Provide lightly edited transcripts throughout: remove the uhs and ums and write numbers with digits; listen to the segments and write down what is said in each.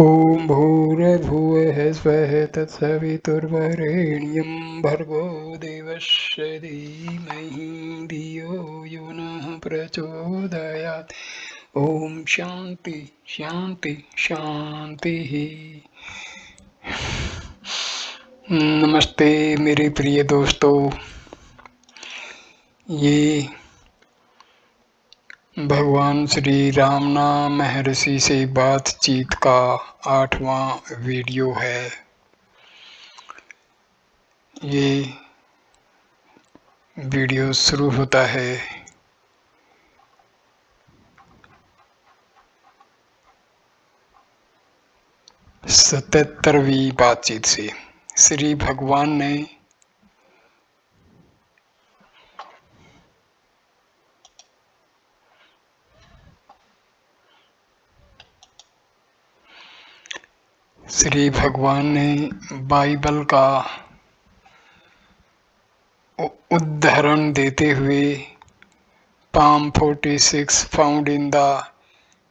ॐ भूर्भुवः स्वः तत्सवितुर्वरेण्यं भर्गो देवस्य धीमहि धियो यो नः प्रचोदयात्। ॐ शांति शांति शांतिः। नमस्ते मेरे प्रिय दोस्तों, ये भगवान श्री रामना महर्षि से बातचीत का 8वां वीडियो है। ये वीडियो शुरू होता है 77वीं बातचीत से। श्री भगवान ने बाइबल का उदाहरण देते हुए पाम 46 फाउंड इन द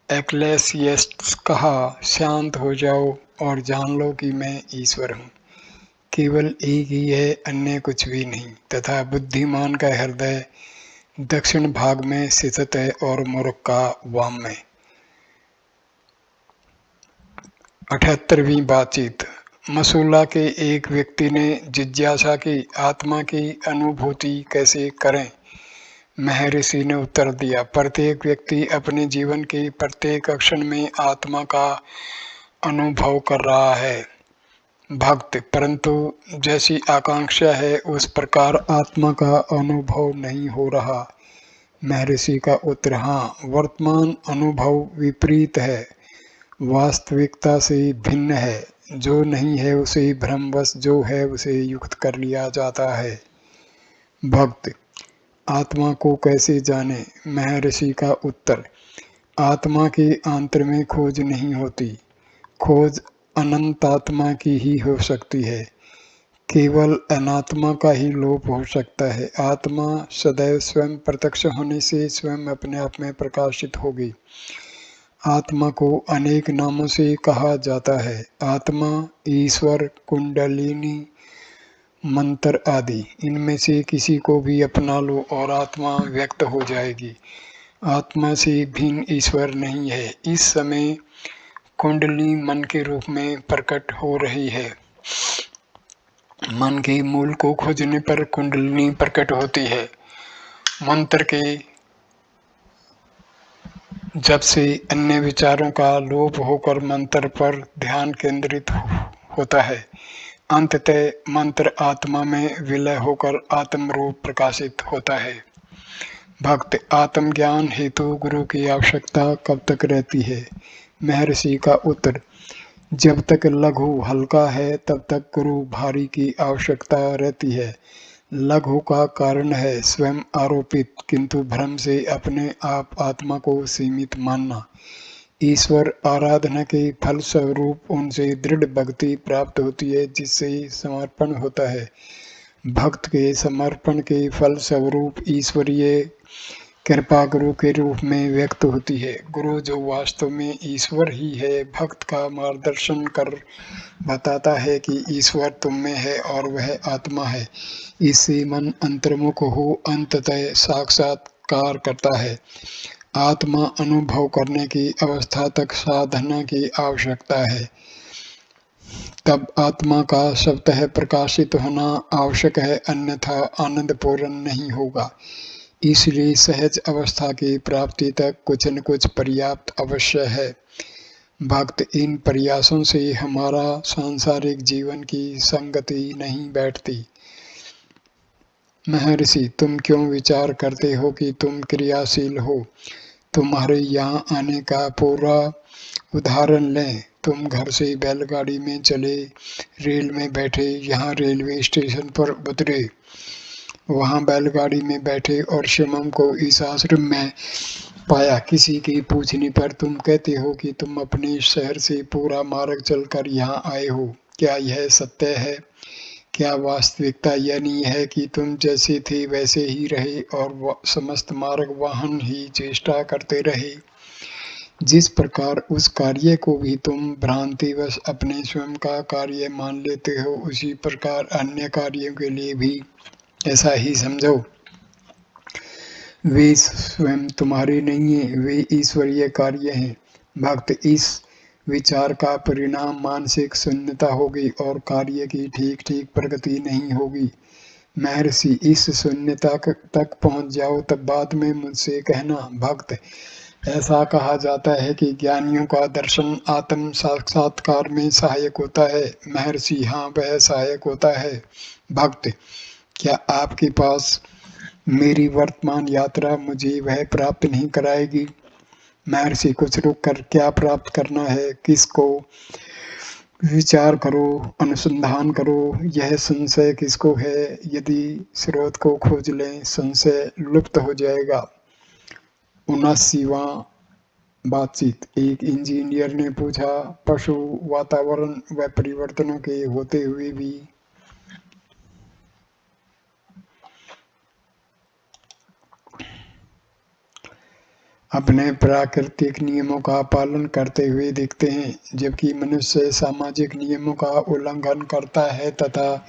एक्लेसियस्ट्स कहा, शांत हो जाओ और जान लो कि मैं ईश्वर हूँ। केवल एक ही है, अन्य कुछ भी नहीं, तथा बुद्धिमान का हृदय दक्षिण भाग में स्थित है और मूर्ख का वाम में। 78वीं बातचीत। मसूला के एक व्यक्ति ने जिज्ञासा की, आत्मा की अनुभूति कैसे करें? महर्षि ने उत्तर दिया, प्रत्येक व्यक्ति अपने जीवन के प्रत्येक क्षण में आत्मा का अनुभव कर रहा है भक्त, परंतु जैसी आकांक्षा है उस प्रकार आत्मा का अनुभव नहीं हो रहा। महर्षि का उत्तर, हाँ, वर्तमान अनुभव विपरीत है, वास्तविकता से भिन्न है। जो नहीं है उसे भ्रमवश, जो है उसे युक्त कर लिया जाता है। भक्त, आत्मा को कैसे जाने? महर्षि का उत्तर, आत्मा के आंतर में खोज नहीं होती, खोज अनंत आत्मा की ही हो सकती है। केवल अनात्मा का ही लोप हो सकता है। आत्मा सदैव स्वयं प्रत्यक्ष होने से स्वयं अपने आप में प्रकाशित होगी। आत्मा को अनेक नामों से कहा जाता है, आत्मा, ईश्वर, कुंडलिनी, मंत्र आदि। इनमें से किसी को भी अपना लो और आत्मा व्यक्त हो जाएगी। आत्मा से भिन्न ईश्वर नहीं है। इस समय कुंडली मन के रूप में प्रकट हो रही है। मन के मूल को खोजने पर कुंडलिनी प्रकट होती है। मंत्र के जब से अन्य विचारों का लोप होकर मंत्र पर ध्यान केंद्रित होता है। अंततः मंत्र आत्मा में विलय होकर आत्मरूप प्रकाशित होता है। भक्त, आत्मज्ञान हेतु गुरु की आवश्यकता कब तक रहती है? महर्षि का उत्तर, जब तक लघु हल्का है तब तक गुरु भारी की आवश्यकता रहती है। लघु का कारण है स्वयं आरोपित किंतु भ्रम से अपने आप आत्मा को सीमित मानना। ईश्वर आराधना के फल स्वरूप उनसे दृढ़ भक्ति प्राप्त होती है, जिससे समर्पण होता है। भक्त के समर्पण के फल स्वरूप ईश्वरीय कृपा गुरु के रूप में व्यक्त होती है। गुरु जो वास्तव में ईश्वर ही है, भक्त का मार्गदर्शन कर बताता है कि ईश्वर तुम में है और वह आत्मा है। इससे मन अंतर्मुख हो अंततः साक्षात्कार करता है। आत्मा अनुभव करने की अवस्था तक साधना की आवश्यकता है। तब आत्मा का स्वतः प्रकाशित होना आवश्यक है, अन्यथा आनंद पूर्ण नहीं होगा। इसलिए सहज अवस्था की प्राप्ति तक कुछ न कुछ पर्याप्त अवश्य है। भक्त, इन प्रयासों से हमारा सांसारिक जीवन की संगति नहीं बैठती। महर्षि, तुम क्यों विचार करते हो कि तुम क्रियाशील हो? तुम्हारे यहाँ आने का पूरा उदाहरण लें। तुम घर से बैलगाड़ी में चले, रेल में बैठे, यहाँ रेलवे स्टेशन पर उतरे, वहाँ बैलगाड़ी में बैठे और शिवम को इस आश्रम में पाया। किसी के पूछने पर तुम कहते हो कि तुम अपने शहर से पूरा मार्ग चलकर यहाँ आए हो। क्या यह सत्य है? क्या वास्तविकता यह नहीं है कि तुम जैसे थे वैसे ही रहे और समस्त मार्ग वाहन ही चेष्टा करते रहे? जिस प्रकार उस कार्य को भी तुम भ्रांतिवश अपने स्वयं का कार्य मान लेते हो, उसी प्रकार अन्य कार्यों के लिए भी ऐसा ही समझो। वे स्वयं तुम्हारे नहीं हैं, वे ईश्वरीय कार्य हैं। भक्त, इस विचार का परिणाम मानसिक शून्यता होगी और कार्य की ठीक ठीक प्रगति नहीं होगी। महर्षि, इस शून्यता तक पहुंच जाओ, तब बाद में मुझसे कहना। भक्त, ऐसा कहा जाता है कि ज्ञानियों का दर्शन आत्म साक्षात्कार में सहायक होता है। महर्षि, हाँ, वह सहायक होता है। भक्त, क्या आपके पास मेरी वर्तमान यात्रा मुझे वह प्राप्त नहीं कराएगी? महर्षि, कुछ रुक कर क्या प्राप्त करना है, किसको? विचार करो, अनुसंधान करो, यह संशय किसको है? यदि स्रोत को खोज लें, संशय लुप्त हो जाएगा। 79वां बातचीत। एक इंजीनियर ने पूछा, पशु वातावरण व परिवर्तनों के होते हुए भी अपने प्राकृतिक नियमों का पालन करते हुए दिखते हैं, जबकि मनुष्य सामाजिक नियमों का उल्लंघन करता है तथा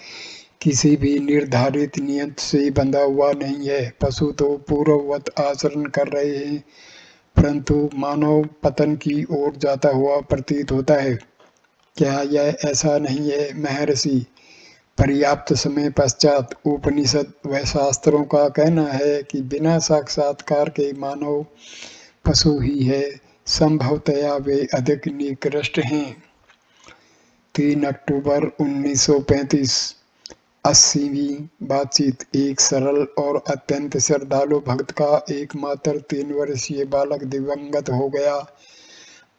किसी भी निर्धारित नियत से बंधा हुआ नहीं है। पशु तो पूर्ववत आचरण कर रहे हैं, परंतु मानव पतन की ओर जाता हुआ प्रतीत होता है। क्या यह ऐसा नहीं है महर्षि? पर्याप्त समय पश्चात उपनिषद व शास्त्रों का कहना है कि बिना साक्षात्कार के मानव पशु ही है, संभवतया वे अधिक निकृष्ट हैं। 3 अक्टूबर 1935। 80वीं बातचीत। एक सरल और अत्यंत श्रद्धालु भक्त का एकमात्र 3 वर्षीय बालक दिवंगत हो गया।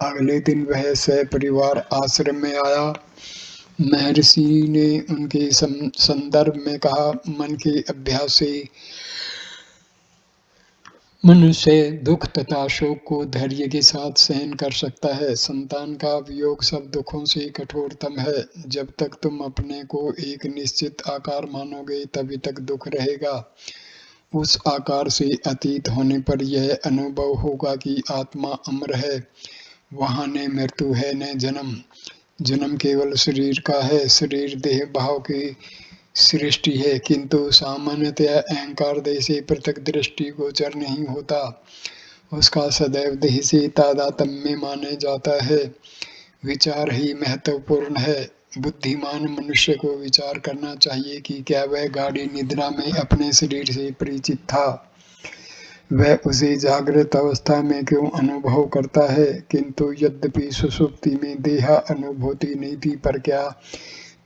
अगले दिन वह सपरिवार आश्रम में आया। महर्षि ने उनके संदर्भ में कहा, मन के अभ्यास से मनुष्य दुख तथा शोक को धैर्य के साथ सहन कर सकता है। संतान का वियोग सब दुखों से कठोरतम है। जब तक तुम अपने को एक निश्चित आकार मानोगे, तभी तक दुख रहेगा। उस आकार से अतीत होने पर यह अनुभव होगा कि आत्मा अमर है, वहाँ न मृत्यु है न जन्म। जन्म केवल शरीर का है। शरीर देह भाव की सृष्टि है, किंतु सामान्यतया अहंकार देह से पृथक दृष्टि गोचर नहीं होता। उसका सदैव देह से तादात्म्य माने जाता है। विचार ही महत्वपूर्ण है। बुद्धिमान मनुष्य को विचार करना चाहिए कि क्या वह गाढ़ी निद्रा में अपने शरीर से परिचित था। वह उसे जागृत अवस्था में क्यों अनुभव करता है? किंतु यद्यपि सुषुप्ति में देहा अनुभूति नहीं थी, पर क्या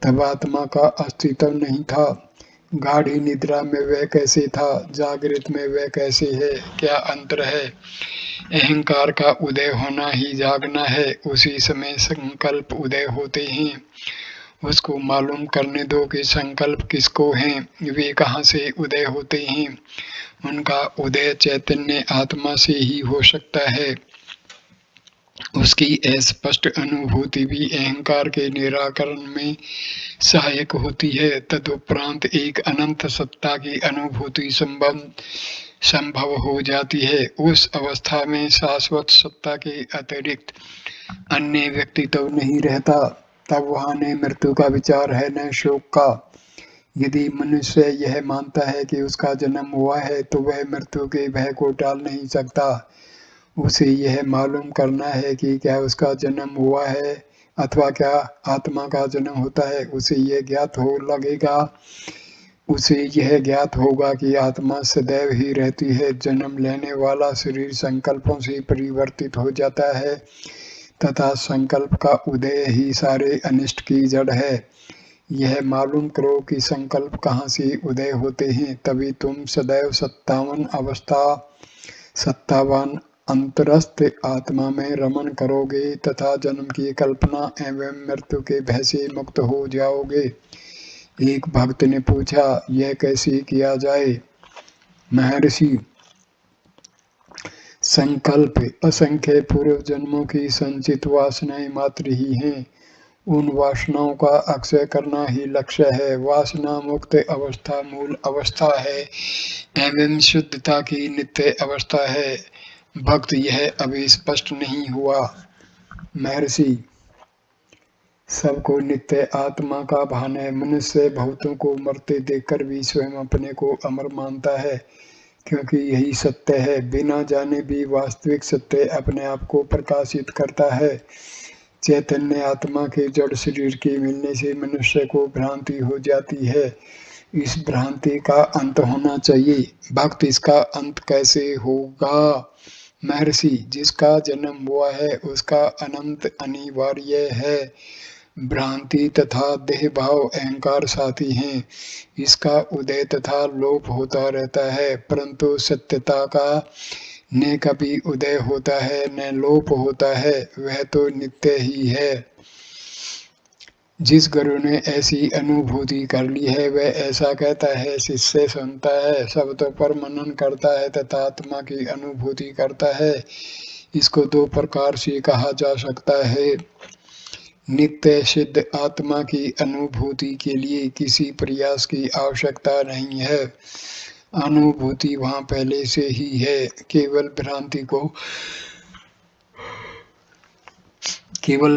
तब आत्मा का अस्तित्व नहीं था? गाढ़ी निद्रा में वह कैसे था? जागृत में वह कैसे है? क्या अंतर है? अहंकार का उदय होना ही जागना है। उसी समय संकल्प उदय होते हैं। उसको मालूम करने दो कि संकल्प किसको हैं, वे कहाँ से उदय होते हैं। उनका उदय चैतन्य आत्मा से ही हो सकता है। उसकी अस्पष्ट अनुभूति भी अहंकार के निराकरण में सहायक होती है। तदुपरांत एक अनंत सत्ता की अनुभूति संभव हो जाती है। उस अवस्था में शाश्वत सत्ता के अतिरिक्त अन्य व्यक्तित्व नहीं रहता। तब वहाँ न मृत्यु का विचार है न शोक का। यदि मनुष्य यह मानता है कि उसका जन्म हुआ है, तो वह मृत्यु के भय को टाल नहीं सकता। उसे यह मालूम करना है कि क्या उसका जन्म हुआ है अथवा क्या आत्मा का जन्म होता है। उसे यह ज्ञात हो लगेगा, उसे यह ज्ञात होगा कि आत्मा सदैव ही रहती है। जन्म लेने वाला शरीर संकल्पों से परिवर्तित हो जाता है तथा संकल्प का उदय ही सारे अनिष्ट की जड़ है। यह मालूम करो कि संकल्प कहाँ से उदय होते हैं, तभी तुम सदैव सत्तावान अंतरस्थ आत्मा में रमण करोगे तथा जन्म की कल्पना एवं मृत्यु के भय से मुक्त हो जाओगे। एक भक्त ने पूछा, यह कैसे किया जाए? महर्षि, संकल्प असंख्य पूर्व जन्मों की संचित वासनाएं मात्र ही हैं। उन वासनाओं का अक्षय करना ही लक्ष्य है। वासना मुक्त अवस्था मूल अवस्था है एवं शुद्धता की नित्य अवस्था है। भक्त यह अभी स्पष्ट नहीं हुआ। महर्षि सबको नित्य आत्मा का भान है। मनुष्य बहुतों को मरते देखकर भी स्वयं अपने को अमर मानता है, क्योंकि यही सत्य है। बिना जाने भी वास्तविक सत्य अपने आप को प्रकाशित करता है। चैतन्य आत्मा के जड़ शरीर के मिलने से मनुष्य को भ्रांति हो जाती है। इस भ्रांति का अंत होना चाहिए। भक्त इसका अंत कैसे होगा? महर्षि जिसका जन्म हुआ है उसका अनंत अनिवार्य है। भ्रांति तथा देह भाव अहंकार साथी हैं। इसका उदय तथा लोप होता रहता है, परंतु सत्यता का न कभी उदय होता है न लोप होता है, वह तो नित्य ही है। जिस गुरु ने ऐसी अनुभूति कर ली है वह ऐसा कहता है, शिष्य सुनता है, शब्दों पर मनन करता है तथा आत्मा की अनुभूति करता है। इसको दो प्रकार से कहा जा सकता है। नित्य सिद्ध आत्मा की अनुभूति के लिए किसी प्रयास की आवश्यकता नहीं है। अनुभूति वहाँ पहले से ही है, केवल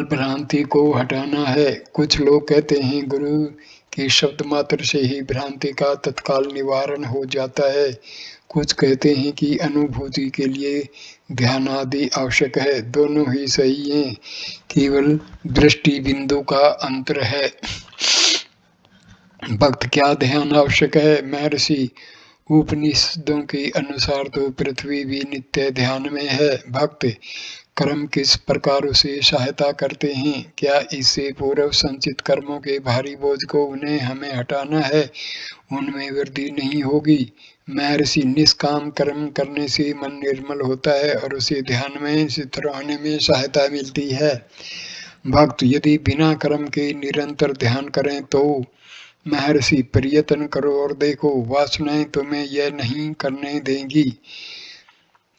भ्रांति को हटाना है। कुछ लोग कहते हैं गुरु के शब्द मात्र से ही भ्रांति का तत्काल निवारण हो जाता है। कुछ कहते हैं कि अनुभूति के लिए ध्यान आदि आवश्यक है। दोनों ही सही हैं, केवल दृष्टि बिंदु का अंतर है। भक्त क्या ध्यान आवश्यक है? महर्षि उपनिषदों के अनुसार तो पृथ्वी भी नित्य ध्यान में है। भक्त कर्म किस प्रकार उसे सहायता करते हैं? क्या इससे पूर्व संचित कर्मों के भारी बोझ को उन्हें हमें हटाना है? उनमें वृद्धि नहीं होगी। महर्षि निष्काम कर्म करने से मन निर्मल होता है और उसे ध्यान में स्थिर होने में सहायता मिलती है। भक्त यदि बिना कर्म के निरंतर ध्यान करें तो? महर्षि प्रयत्न करो और देखो, वासनाएं तुम्हें यह नहीं करने देंगी।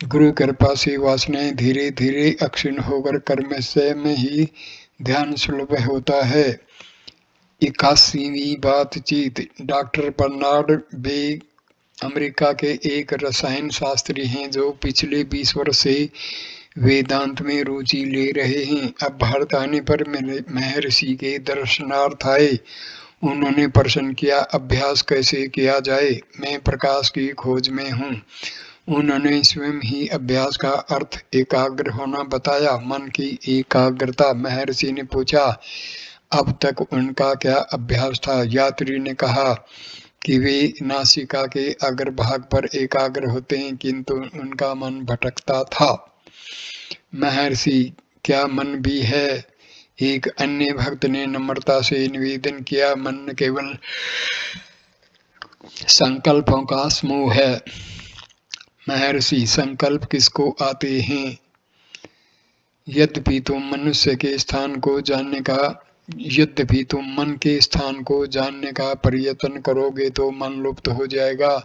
गुरु कृपा से वासनाएं धीरे धीरे अक्षीण होकर कर्म से में ही ध्यान सुलभ होता है। 81वीं बातचीत। डॉक्टर बर्नार्ड बे अमेरिका के एक रसायन शास्त्री हैं जो पिछले 20 वर्ष से वेदांत में रुचि ले रहे हैं। अब भारत आने पर महर्षि के दर्शनार्थ आए। उन्होंने प्रश्न किया, अभ्यास कैसे किया जाए? मैं प्रकाश की खोज में हूँ। उन्होंने स्वयं ही अभ्यास का अर्थ एकाग्र होना बताया। मन की एकाग्रता। महर्षि ने पूछा, अब तक उनका क्या अभ्यास था? यात्री ने कहा कि वे नासिका के अग्रभाग पर एकाग्र होते हैं, किंतु उनका मन भटकता था। महर्षि क्या मन भी है? एक अन्य भक्त ने नम्रता से निवेदन किया, मन केवल संकल्पों का समूह है। महर्षि संकल्प किसको आते हैं? यद्यपि तुम मन के स्थान को जानने का प्रयत्न करोगे तो मन लुप्त हो जाएगा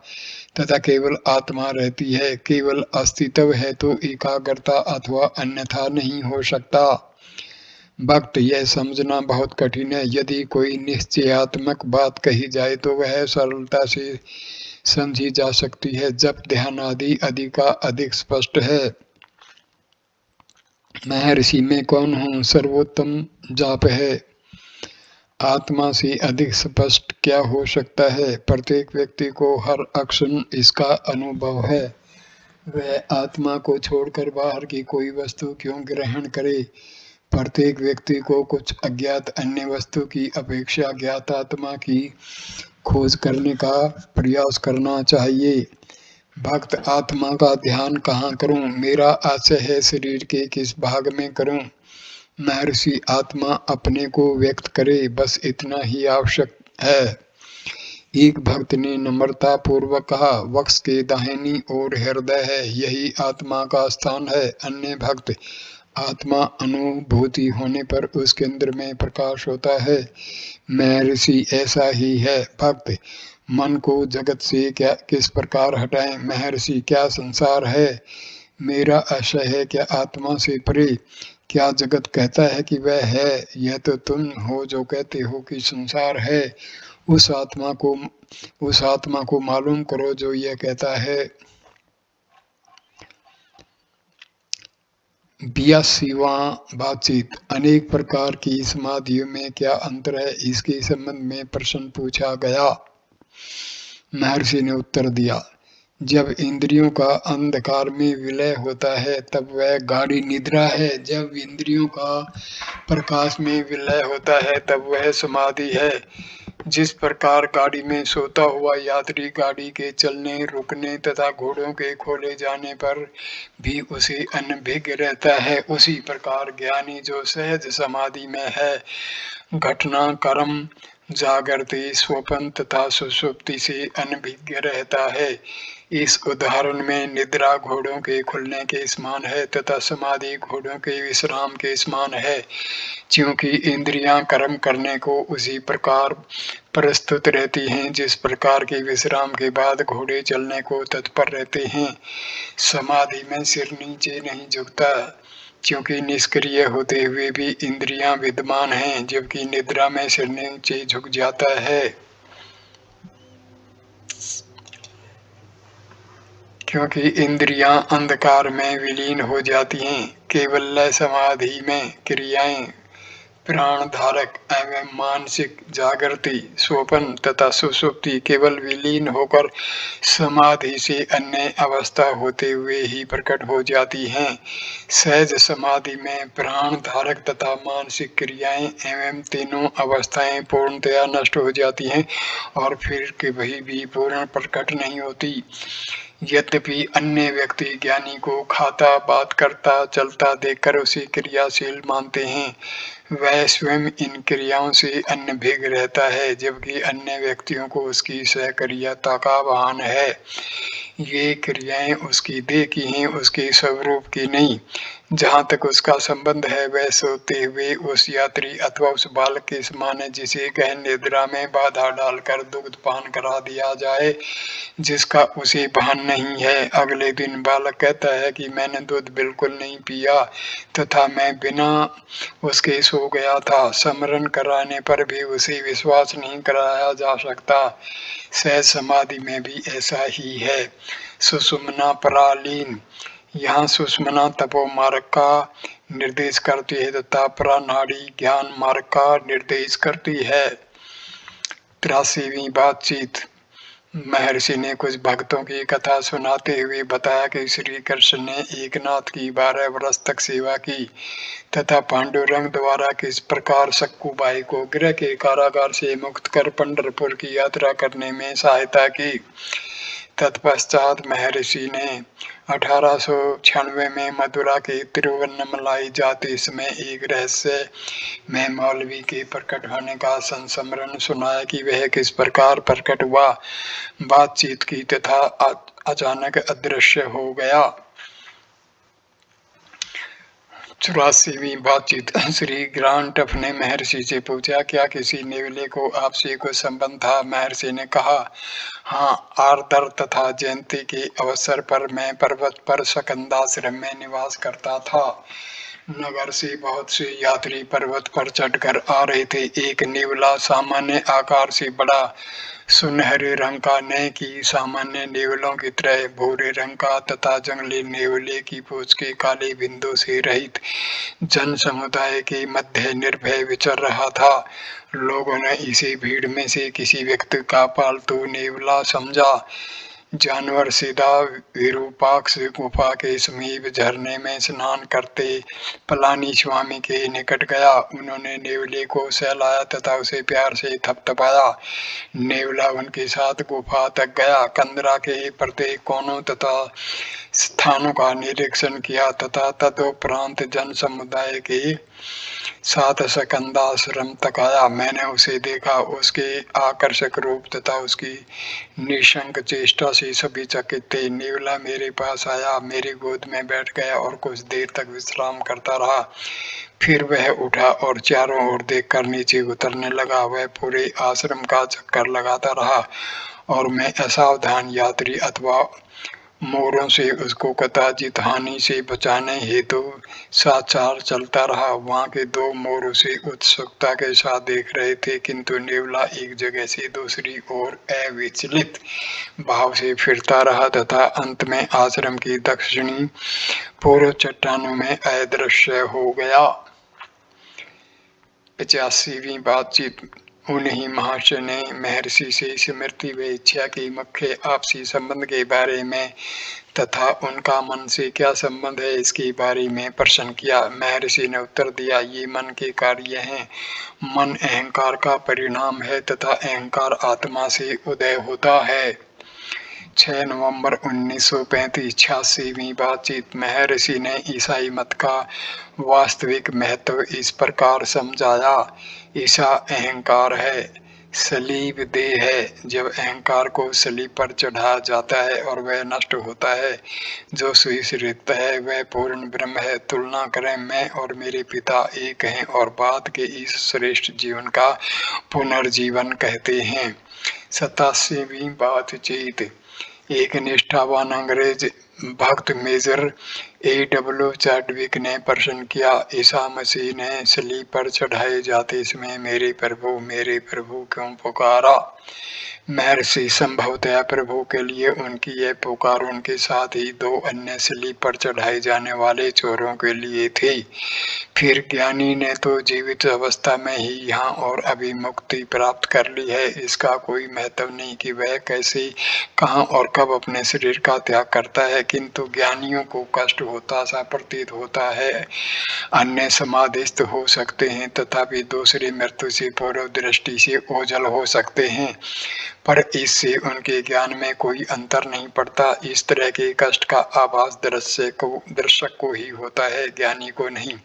तथा केवल आत्मा रहती है। केवल अस्तित्व है तो एकाग्रता अथवा अन्यथा नहीं हो सकता। भक्त यह समझना बहुत कठिन है। यदि कोई निश्चयात्मक बात कही जाए तो वह सरलता से समझी जा सकती है, जब ध्यान आदि अधिक स्पष्ट है। महर्षि मैं कौन हूँ? सर्वोत्तम जाप है। आत्मा से अधिक स्पष्ट क्या हो सकता है? प्रत्येक व्यक्ति को हर क्षण इसका अनुभव है। वह आत्मा को छोड़कर बाहर की कोई वस्तु क्यों ग्रहण करे? प्रत्येक व्यक्ति को कुछ अज्ञात अन्य वस्तु की अपेक्षा ज्ञात आत्मा की खोज करने का प्रयास करना चाहिए। भक्त आत्मा का ध्यान कहाँ करूं? मेरा आशय है शरीर के किस भाग में करूं? महर्षि आत्मा अपने को व्यक्त करे, बस इतना ही आवश्यक है। एक भक्त ने नम्रता पूर्वक कहा, वक्ष के दाहिनी ओर हृदय है, यही आत्मा का स्थान है। अन्य भक्त, आत्मा अनुभूति होने पर उस केंद्र में प्रकाश होता है। महर्षि ऐसा ही है। भक्त मन को जगत से किस प्रकार हटाएं? महर्षि क्या संसार है? मेरा आशय है क्या आत्मा से परे? क्या जगत कहता है कि वह है? यह तो तुम हो जो कहते हो कि संसार है। उस आत्मा को मालूम करो जो यह कहता है। 82वां बातचीत। अनेक प्रकार की समाधियों में क्या अंतर है, इसके संबंध में प्रश्न पूछा गया। महर्षि ने उत्तर दिया, जब इंद्रियों का अंधकार में विलय होता है तब वह गाढ़ी निद्रा है, जब इंद्रियों का प्रकाश में विलय होता है तब वह समाधि है। जिस प्रकार गाड़ी में सोता हुआ यात्री गाड़ी के चलने, रुकने तथा घोड़ों के खोले जाने पर भी उसे अनभिज्ञ रहता है, उसी प्रकार ज्ञानी जो सहज समाधि में है, घटना, कर्म, जागृति, स्वप्न तथा सुषुप्ति से अनभिज्ञ रहता है। इस उदाहरण में निद्रा घोड़ों के खुलने के समान है तथा समाधि घोड़ों के विश्राम के समान है, क्योंकि इंद्रियां कर्म करने को उसी प्रकार प्रस्तुत रहती हैं जिस प्रकार के विश्राम के बाद घोड़े चलने को तत्पर रहते हैं। समाधि में सिर नीचे नहीं झुकता, क्योंकि निष्क्रिय होते हुए भी इंद्रियां विद्यमान हैं, जबकि निद्रा में सिर नीचे झुक जाता है, क्योंकि इंद्रियां अंधकार में विलीन हो जाती हैं। केवल समाधि में क्रियाएं, प्राण धारक एवं मानसिक जागृति, स्वप्न तथा सुषुप्ति केवल विलीन होकर समाधि से अन्य अवस्था होते हुए ही प्रकट हो जाती हैं। सहज समाधि में प्राण धारक तथा मानसिक क्रियाएं एवं तीनों अवस्थाएं पूर्णतया नष्ट हो जाती हैं और फिर कभी भी पूर्ण प्रकट नहीं होती। यद्यपि अन्य व्यक्ति ज्ञानी को खाता, बात करता, चलता देखकर उसे क्रियाशील मानते हैं, वह स्वयं इन क्रियाओं से अनभिज्ञ रहता है, जबकि अन्य व्यक्तियों को उसकी सक्रियता का भान है। ये क्रियाएं उसकी देह की हैं, उसके स्वरूप की नहीं। जहाँ तक उसका संबंध है वह सोते हुए उस यात्री अथवा उस बालक के समान है जिसे गहन निद्रा में बाधा डालकर दुग्ध पान करा दिया जाए, जिसका उसे भान नहीं है। अगले दिन बालक कहता है कि मैंने दूध बिल्कुल नहीं पिया तथा मैं बिना उसके सो गया था। स्मरण कराने पर भी उसे विश्वास नहीं कराया जा सकता। सहज समाधि में भी ऐसा ही है। सुषुम्ना परालीन। यहाँ सुषुम्ना तपो मार्ग का निर्देश करती है तथा प्राणाड़ी ज्ञान मार्ग का निर्देश करती है। 83वीं बातचीत। महर्षि ने कुछ भक्तों की कथा सुनाते हुए बताया कि श्री कृष्ण ने एकनाथ की 12 वर्ष तक सेवा की तथा पांडुरंग द्वारा किस प्रकार सक्कुबाई को गृह के कारागार से मुक्त कर पंढरपुर की यात्रा करने में सहायता की। तत्पश्चात महर्षि ने 1896 में मथुरा के तिरुवन्नमलाई जाते समय एक रहस्य में मौलवी के प्रकट होने का संस्मरण सुनाया कि वह किस प्रकार प्रकट हुआ, बातचीत की तथा अचानक अदृश्य हो गया। 84वीं बातचीत। श्री ग्रांटफ ने महर्षि से पूछा, क्या किसी नेवले को आपसे कोई संबंध था? महर्षि ने कहा, हाँ, आर्द्र तथा जयंती के अवसर पर मैं पर्वत पर सकंदाश्रम में निवास करता था। नगर से बहुत से यात्री पर्वत पर चढ़कर आ रहे थे। एक नेवला सामान्य आकार से बड़ा, सुनहरे रंग का, न कि सामान्य नेवलों की तरह भूरे रंग का तथा जंगली नेवले की पूंछ के काले बिंदु से रहित, जन समुदाय के मध्य निर्भय विचर रहा था। लोगों ने इसे भीड़ में से किसी व्यक्ति का पालतू नेवला समझा। जानवर सीधा विरूपाक्ष गुफा के समीप झरने में स्नान करते पलानी स्वामी के निकट गया। उन्होंने नेवले को सहलाया तथा उसे प्यार से थपथपाया। नेवला उनके साथ गुफा तक गया, कंदरा के प्रत्येक कोनों तथा स्थानों का निरीक्षण किया तथा तदुपरांत जन समुदाय के साथ सकंदाश्रम तक आया। मैंने उसे देखा, उसके आकर्षक रूप तथा उसकी निशंक चेष्टा से सभी चकित थे। नेवला मेरे पास आया, मेरी गोद में बैठ गया और कुछ देर तक विश्राम करता रहा। फिर वह उठा और चारों ओर देखकर नीचे उतरने लगा। वह पूरे आश्रम का चक्कर लगाता रहा और मैं असावधान यात्री अथवा मोरों से उसको कदाचित हानि से बचाने हेतु साचार चलता रहा। वहां के दो मोर उसे उत्सुकता के साथ देख रहे थे, किंतु नेवला एक जगह से दूसरी ओर अविचलित भाव से फिरता रहा तथा अंत में आश्रम की दक्षिणी पूर्व चट्टानों में अदृश्य हो गया। 85वीं बातचीत। उन्हीं महर्षि ने महर्षि से स्मृति व इच्छा के मुख्य आपसी संबंध के बारे में तथा उनका मन से क्या संबंध है इसके बारे में प्रश्न किया। महर्षि ने उत्तर दिया, ये मन के कार्य हैं। मन अहंकार का परिणाम है तथा अहंकार आत्मा से उदय होता है। 6 नवंबर 1935। 86वीं बातचीत। महर्षि ने ईसाई मत का वास्तविक महत्व इस प्रकार समझाया। ईसा अहंकार है, सलीब देह है। जब अहंकार को सलीब पर चढ़ाया जाता है और वह नष्ट होता है, जो सुरक्षित है वह पूर्ण ब्रह्म है। तुलना करें, मैं और मेरे पिता एक हैं और बाद के इस श्रेष्ठ जीवन का पुनर्जीवन कहते हैं। 87वीं बातचीत। एक निष्ठावान अंग्रेज भक्त मेजर A.W. चार्डविक ने प्रश्न किया, ईसा मसीह ने सलीब पर चढ़ाए जाते समय मेरे प्रभु क्यों पुकारा? महर्षि, संभवतः प्रभु के लिए उनकी यह पुकार उनके साथ ही दो अन्य सलीब पर चढ़ाए जाने वाले चोरों के लिए थी। फिर ज्ञानी ने तो जीवित अवस्था में ही यहाँ और अभी मुक्ति प्राप्त कर ली है। इसका कोई महत्व नहीं कि वह कैसे, कहाँ और कब अपने शरीर का त्याग करता है, किंतु ज्ञानियों को कष्ट होता सा प्रतीत होता है। अन्य समाधिस्थ हो सकते हैं तथापि दूसरी मृत्यु से पूर्व दृष्टि से ओझल हो सकते हैं, पर इससे उनके ज्ञान में कोई अंतर नहीं पड़ता। इस तरह के कष्ट का आभास दर्शक को ही होता है, ज्ञानी को नहीं,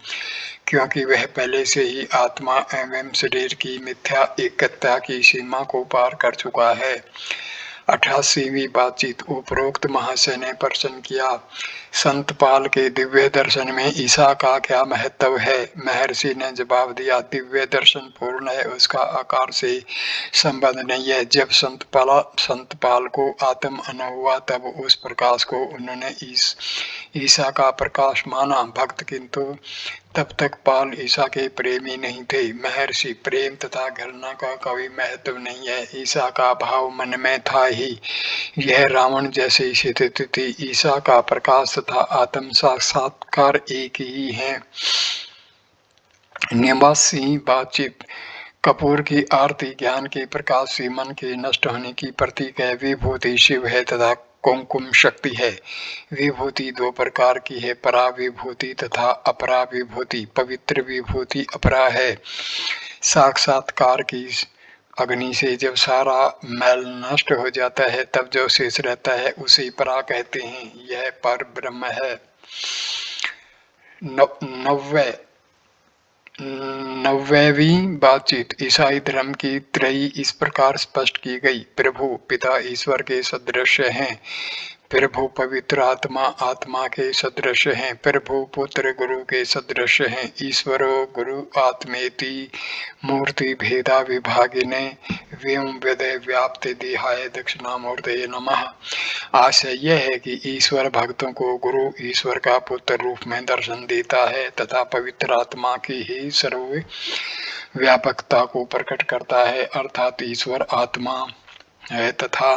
क्योंकि वह पहले से ही आत्मा एवं शरीर की मिथ्या एकता की सीमा को पार कर चुका है। 88वीं बातचीत। उपरोक्त महाशय ने प्रश्न किया, संत पाल के दिव्य दर्शन में ईसा का क्या महत्व है? महर्षि ने जवाब दिया, दिव्य दर्शन पूर्ण है, उसका आकार से संबंध नहीं है। जब संत पाल को आत्म अनुभव हुआ तब उस प्रकाश को उन्होंने ईसा का प्रकाश माना। भक्त किंतु तब तक पाल ईसा के प्रेमी नहीं थे। महर्षि, प्रेम तथा घृणा का कोई महत्व नहीं है, ईसा का भाव मन में था ही। यह रावण जैसी स्थिति थी। ईसा का प्रकाश तथा आत्म साक्षात्कार एक ही है। 89वीं बातचीत। कपूर की आरती ज्ञान के प्रकाश से मन के नष्ट होने की प्रतीक है। विभूति शिव है तथा कुमकुम शक्ति है। विभूति दो प्रकार की है, परा विभूति तथा अपरा विभूति। पवित्र विभूति अपरा है। साक्षात्कार की अग्नि से जब सारा मैल नष्ट हो जाता है तब जो शेष रहता है उसे परा कहते हैं। यह पर ब्रह्म है। 90वीं बातचीत। ईसाई धर्म की त्रयी इस प्रकार स्पष्ट की गई। प्रभु पिता ईश्वर के सदृश हैं, प्रभु पवित्र आत्मा आत्मा के सदृश हैं, प्रभु पुत्र गुरु के सदृश हैं। ईश्वरो गुरु आत्मेति मूर्ति भेदा विभागिने व्योम वेदे व्याप्ति देहाय दक्षिणामूर्तये नमः। आशय यह है कि ईश्वर भक्तों को गुरु ईश्वर का पुत्र रूप में दर्शन देता है तथा पवित्र आत्मा की ही सर्व व्यापकता को प्रकट करता है, अर्थात ईश्वर आत्मा है तथा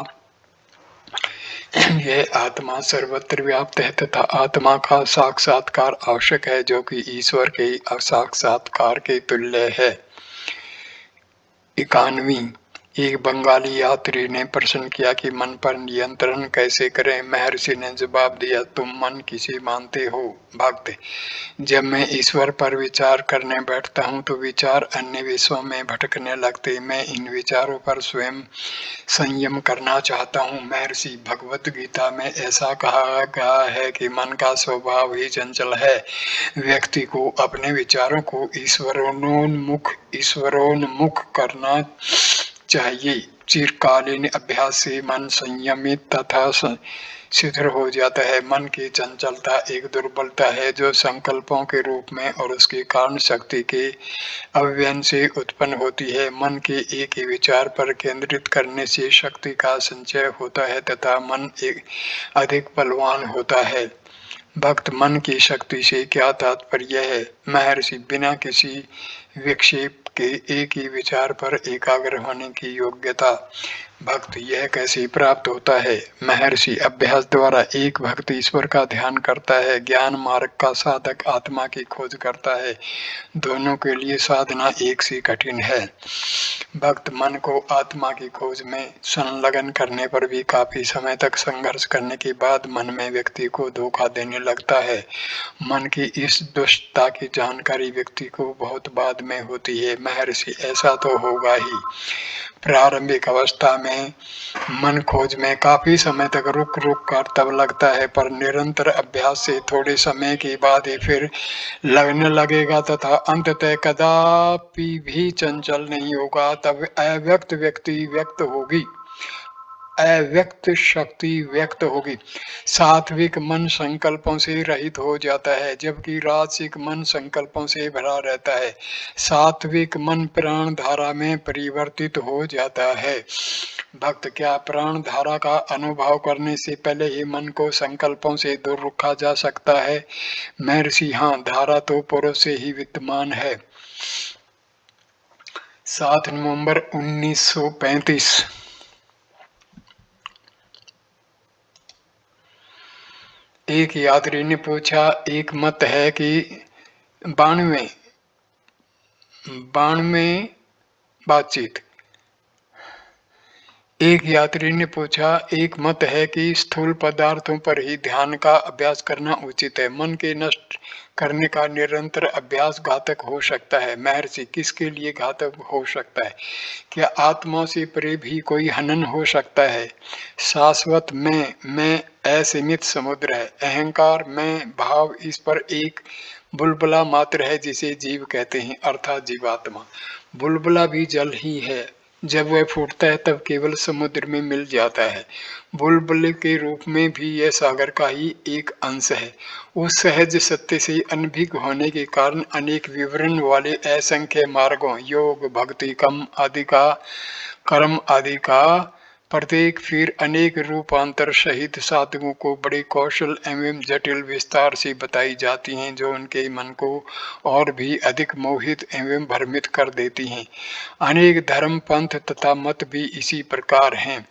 यह आत्मा सर्वत्र व्याप्त है तथा आत्मा का साक्षात्कार आवश्यक है, जो कि ईश्वर के साक्षात्कार के तुल्य है। 91वीं। एक बंगाली यात्री ने प्रश्न किया कि मन पर नियंत्रण कैसे करें? महर्षि ने जवाब दिया, तुम मन किसे मानते हो? भक्त, जब मैं ईश्वर पर विचार करने बैठता हूँ तो विचार अन्य विषयों में भटकने लगते। मैं इन विचारों पर स्वयं संयम करना चाहता हूँ। महर्षि, भगवत गीता में ऐसा कहा गया है कि मन का स्वभाव ही चंचल है। व्यक्ति को अपने विचारों को ईश्वरोन्मुख करना चाहिए। चिरकालीन अभ्यास से मन संयमित तथा शिथिल हो जाता है। मन की चंचलता एक दुर्बलता है जो संकल्पों के रूप में और उसकी कारण शक्ति के अव्यय से उत्पन्न होती है। मन के एक ही विचार पर केंद्रित करने से शक्ति का संचय होता है तथा मन एक अधिक बलवान होता है। भक्त मन की शक्ति से क्या तात्पर्य है? महर्षि, बिना किसी विक्षेप के एक ही विचार पर एकाग्र होने की योग्यता। भक्त, यह कैसे प्राप्त होता है? महर्षि, अभ्यास द्वारा एक भक्त ईश्वर का ध्यान करता है, ज्ञान मार्ग का साधक आत्मा की खोज करता है। दोनों के लिए साधना एक सी कठिन है। भक्त मन को आत्मा की खोज में संलग्न करने पर भी काफी समय तक संघर्ष करने के बाद मन में व्यक्ति को धोखा देने लगता है। मन की इस दुष्टता की जानकारी व्यक्ति को बहुत बाद में होती है। महर्षि, ऐसा तो होगा ही। प्रारंभिक अवस्था में मन खोज में काफी समय तक रुक रुक कर तब लगता है, पर निरंतर अभ्यास से थोड़े समय के बाद ही फिर लगने लगेगा तथा अंततः कदापि भी चंचल नहीं होगा। तब अव्यक्त व्यक्ति व्यक्त होगी, अव्यक्त शक्ति व्यक्त होगी। सात्विक मन संकल्पों से रहित हो जाता है जबकि राजसिक मन संकल्पों से भरा रहता है। सात्विक मन प्राण धारा में परिवर्तित हो जाता है। भक्त, क्या प्राण धारा का अनुभव करने से पहले ही मन को संकल्पों से दूर रखा जा सकता है? महर्षि, हाँ, धारा तो पूर्व से ही विद्यमान है। 7 नवंबर 1935। एक यात्री ने पूछा, एक मत है कि 92 बातचीत। एक यात्री ने पूछा, एक मत है कि स्थूल पदार्थों पर ही ध्यान का अभ्यास करना उचित है। मन के नष्ट करने का निरंतर अभ्यास घातक हो सकता है। महर्षि, किसके लिए घातक हो सकता है? क्या आत्मा से परे भी कोई हनन हो सकता है? शाश्वत मैं असीमित समुद्र है। अहंकार मैं भाव इस पर एक बुलबुला मात्र है जिसे जीव कहते हैं, अर्थात जीवात्मा। बुलबुला भी जल ही है, जब वह फूटता है तब केवल समुद्र में मिल जाता है। बुलबुले के रूप में भी यह सागर का ही एक अंश है। उस सहज सत्य से अनभिज्ञ होने के कारण अनेक विवरण वाले असंख्य मार्गों, योग, भक्ति, कर्म आदि का प्रत्येक फिर अनेक रूपांतर सहित साधकों को बड़े कौशल एवं जटिल विस्तार से बताई जाती हैं जो उनके मन को और भी अधिक मोहित एवं भ्रमित कर देती हैं। अनेक धर्म, पंथ तथा मत भी इसी प्रकार हैं।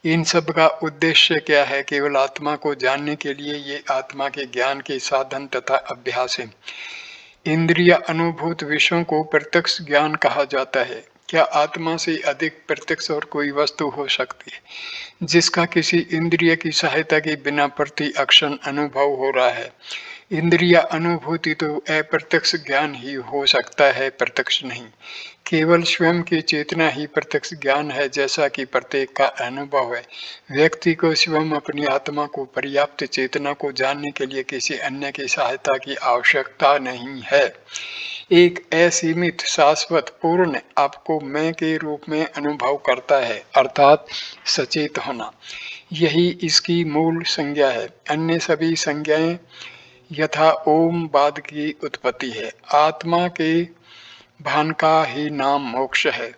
इन सब का उद्देश्य क्या है? केवल आत्मा को जानने के लिए ये आत्मा के ज्ञान के साधन तथा अभ्यास है। इंद्रिय अनुभूत विषयों को प्रत्यक्ष ज्ञान कहा जाता है। क्या आत्मा से अधिक प्रत्यक्ष और कोई वस्तु हो सकती है जिसका किसी इंद्रिय की सहायता के बिना प्रति अक्षण अनुभव हो रहा है? इंद्रिय अनुभूति तो अप्रत्यक्ष ज्ञान ही हो सकता है, प्रत्यक्ष नहीं। केवल स्वयं की चेतना ही प्रत्यक्ष ज्ञान है, जैसा कि प्रत्येक का अनुभव है। व्यक्ति को स्वयं अपनी आत्मा को पर्याप्त चेतना को जानने के लिए किसी अन्य की सहायता की आवश्यकता नहीं है। एक असीमित, शाश्वत, पूर्ण आपको मैं के रूप में अनुभव करता है, अर्थात सचेत होना। यही इसकी मूल संज्ञा है। अन्य सभी संज्ञाएं यथा ओम बाद की उत्पत्ति है। आत्मा के भान का ही नाम मोक्ष है।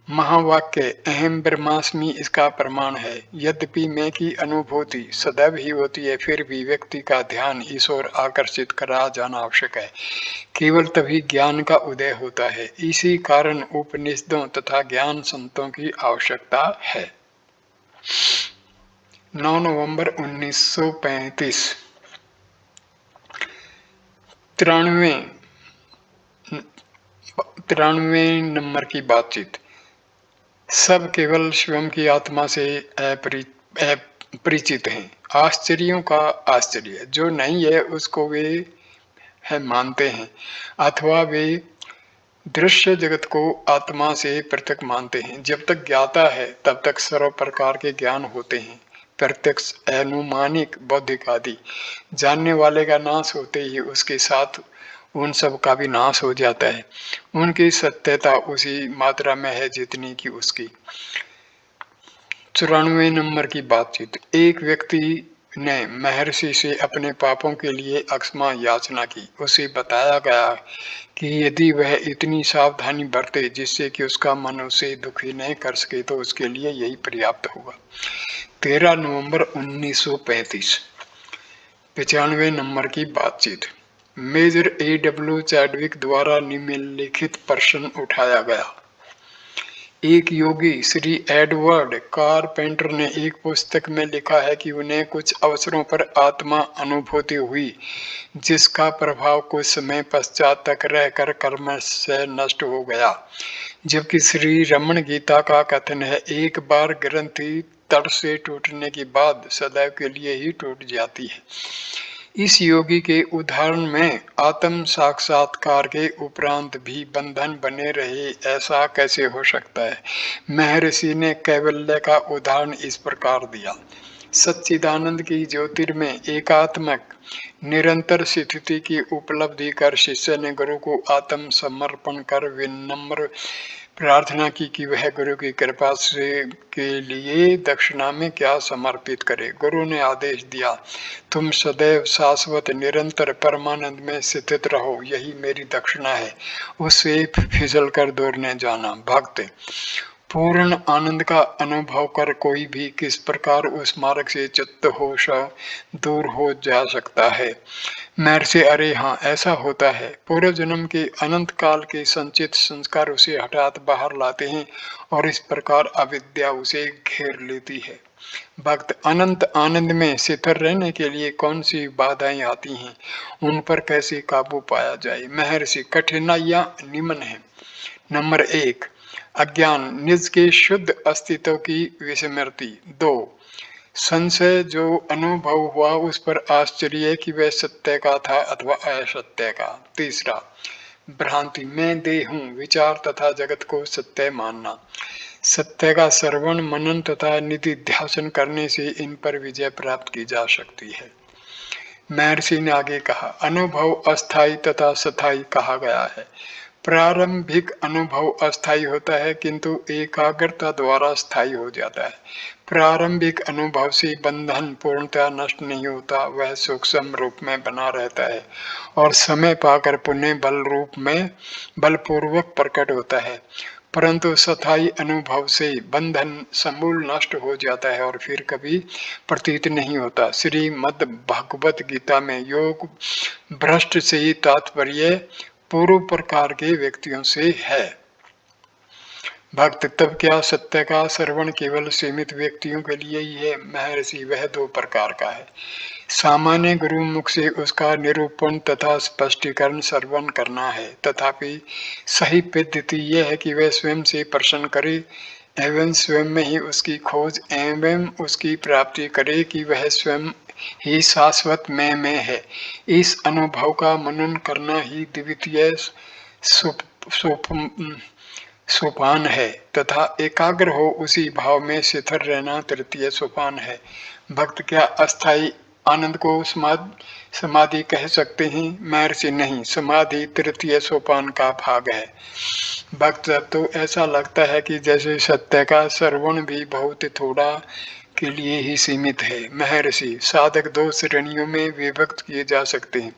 महावाक्य अहम ब्रह्मास्मि इसका प्रमाण है। यद्यपि मैं की अनुभूति सदैव ही होती है, फिर भी व्यक्ति का ध्यान इस ओर आकर्षित करा जाना आवश्यक है। केवल तभी ज्ञान का उदय होता है। इसी कारण उपनिषदों तथा ज्ञान संतों की आवश्यकता है। 9 नवंबर 1935। 93 नंबर की बातचीत। सब केवल स्वयं की आत्मा से अपरिचित हैं। आश्चर्यों का आश्चर्य, जो नहीं है उसको वे है मानते हैं, अथवा वे दृश्य जगत को आत्मा से पृथक मानते हैं। जब तक ज्ञाता है तब तक सर्व प्रकार के ज्ञान होते हैं, प्रत्यक्ष, अनुमानिक, बौद्धिक आदि। जानने वाले का नाश होते ही उसके साथ उन सब का भी नाश हो जाता है। उनकी सत्यता उसी मात्रा में है जितनी की उसकी। 94 नंबर की बातचीत। एक व्यक्ति ने महर्षि से अपने पापों के लिए क्षमा याचना की। उसे बताया गया कि यदि वह इतनी सावधानी बरते जिससे कि उसका मन उसे दुखी नहीं कर सके तो उसके लिए यही पर्याप्त होगा। 13 नवंबर 1935। 95 नंबर की बातचीत। Major A.W. चैडविक द्वारा निम्नलिखित प्रश्न उठाया गया। एक योगी श्री एडवर्ड कारपेंटर ने एक पुस्तक में लिखा है कि उन्हें कुछ अवसरों पर आत्मा अनुभूति हुई जिसका प्रभाव कुछ समय पश्चात तक रहकर कर्म से नष्ट हो गया, जबकि श्री रमण गीता का कथन है एक बार ग्रंथि तड़ से टूटने के बाद सदैव के लिए ही टूट जाती है। इस योगी के उदाहरण में आत्म साक्षात्कार के उपरांत भी बंधन बने रहे, ऐसा कैसे हो सकता है? महर्षि ने कैवल्य का उदाहरण इस प्रकार दिया। सच्चिदानंद की ज्योतिर्मय एकात्मक निरंतर स्थिति की उपलब्धि कर शिष्य ने गुरु को आत्म समर्पण कर विनम्र प्रार्थना की कि वह गुरु की कृपा से के लिए दक्षिणा में क्या समर्पित करे। गुरु ने आदेश दिया, तुम सदैव शाश्वत निरंतर परमानंद में स्थित रहो, यही मेरी दक्षिणा है। उससे फिसल कर दूर न जाना। भक्त पूर्ण आनंद का अनुभव कर कोई भी किस प्रकार उस मार्ग से चित्त होश दूर हो जा सकता है? महर्षि अरे हाँ, ऐसा होता है। पूर्व जन्म के अनंत काल के संचित संस्कार उसे हठात बाहर लाते हैं और इस प्रकार अविद्या उसे घेर लेती है। भक्त अनंत आनंद में स्थिर रहने के लिए कौन सी बाधाएं आती हैं, उन पर कैसे काबू पाया जाए? महर्षि कठिनाइयां निम्न है। नंबर 1, अज्ञान निज के शुद्ध अस्तित्व की विस्मृति। 2, संशय जो अनुभव हुआ उस पर आश्चर्य कि वह सत्य का था अथवा असत्य का। 3, भ्रांति मैं देह हूँ विचार तथा जगत को सत्य मानना। सत्य का श्रवण मनन तथा निधि ध्यान करने से इन पर विजय प्राप्त की जा सकती है। महर्षि ने आगे कहा, अनुभव अस्थायी तथा सथाई कहा गया है। प्रारंभिक अनुभव अस्थायी होता है किंतु एकाग्रता द्वारा स्थायी हो जाता है। प्रारंभिक अनुभव से बंधन पूर्णतः नष्ट नहीं होता, वह सूक्ष्म रूप में बना रहता है और समय पाकर पुण्य बल रूप में बलपूर्वक प्रकट होता है। परंतु स्थायी अनुभव से बंधन समूल नष्ट हो जाता है और फिर कभी प्रतीत नहीं होता। श्रीमद् भगवत गीता में योग भ्रष्ट से ही तात्पर्य पूर्व प्रकार के व्यक्तियों से है। भक्त तब क्या सत्य का श्रवण केवल सीमित व्यक्तियों के लिए ही है? महर्षि वह 2 प्रकार का है। सामान्य गुरु मुख से उसका निरूपण तथा स्पष्टीकरण श्रवण करना है, तथापि सही पद्धति यह है कि वह स्वयं से प्रश्न करे एवं स्वयं में ही उसकी खोज एवं उसकी प्राप्ति करे कि वह स्वयं ही शाश्वत में है। इस अनुभव का मनन करना ही द्वितीय सोपान है तथा एकाग्र हो उसी भाव में स्थिर रहना तृतीय सोपान है। भक्त क्या अस्थायी आनंद को समाधि कह सकते हैं? महर्षि नहीं, समाधि तृतीय सोपान का भाग है। भक्त तो ऐसा लगता है कि जैसे सत्य का श्रवण भी बहुत थोड़ा के लिए ही सीमित है। महर्षि साधक 2 श्रेणियों में विभक्त किए जा सकते हैं,